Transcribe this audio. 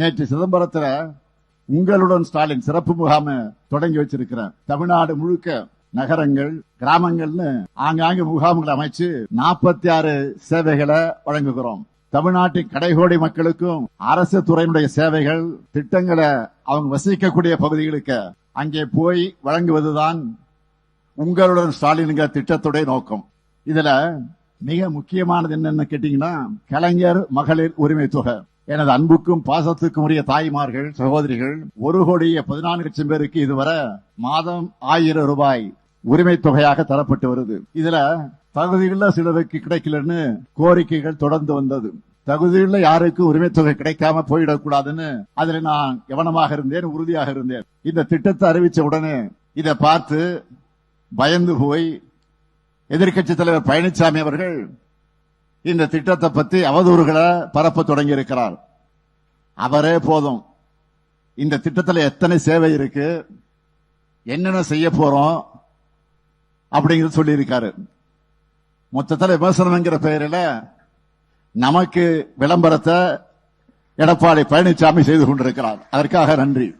நேற்று சிதம்பரத்துல உங்களுடன் ஸ்டாலின் சிறப்பு முகாம் தொடங்கி வச்சிருக்கிறேன். தமிழ்நாடு முழுக்க நகரங்கள் கிராமங்கள்னு ஆங்காங்கு முகாம்களை அமைச்சு 46 சேவைகளை வழங்குகிறோம். தமிழ்நாட்டின் கடைகோடி மக்களுக்கும் அரசு துறையினுடைய சேவைகள் திட்டங்களை அவங்க வசிக்கக்கூடிய பகுதிகளுக்கு அங்கே போய் வழங்குவதுதான் உங்களுடன் ஸ்டாலின்ங்கிற திட்டத்துடைய நோக்கம். இதுல மிக முக்கியமானது என்னன்னு கேட்டீங்கன்னா, கலைஞர் மகளிர் உரிமை தொகை. எனது அன்புக்கும் பாசத்துக்கும் உரிய தாய்மார்கள் சகோதரிகள் 1,14,00,000 பேருக்கு இதுவரை மாதம் 1000 ரூபாய் உரிமை தொகையாக தரப்பட்டு வருது. இதுல தகுதிகளில் சிலருக்கு கிடைக்கலன்னு கோரிக்கைகள் தொடர்ந்து வந்தது. தகுதிகளில் யாருக்கு உரிமை தொகை கிடைக்காம போயிடக்கூடாதுன்னு அதுல நான் கவனமாக இருந்தேன், உறுதியாக இருந்தேன். இந்த திட்டத்தை அறிவிச்ச உடனே இதை பார்த்து பயந்து போய் எதிர்க்கட்சி தலைவர் பழனிசாமி அவர்கள் இந்த திட்டத்தை பத்தி அவதூறுகளை பரப்ப தொடங்கி இருக்கிறார். அவரே போதும், இந்த திட்டத்தில் எத்தனை சேவை இருக்கு, என்னென்ன செய்ய போறோம் அப்படிங்கிறது சொல்லி இருக்காரு. மொத்தத்தில் விமர்சனம்ங்கிற பெயரில் நமக்கு விளம்பரத்தை எடப்பாடி பழனிசாமி செய்து கொண்டிருக்கிறார். அதற்காக நன்றி.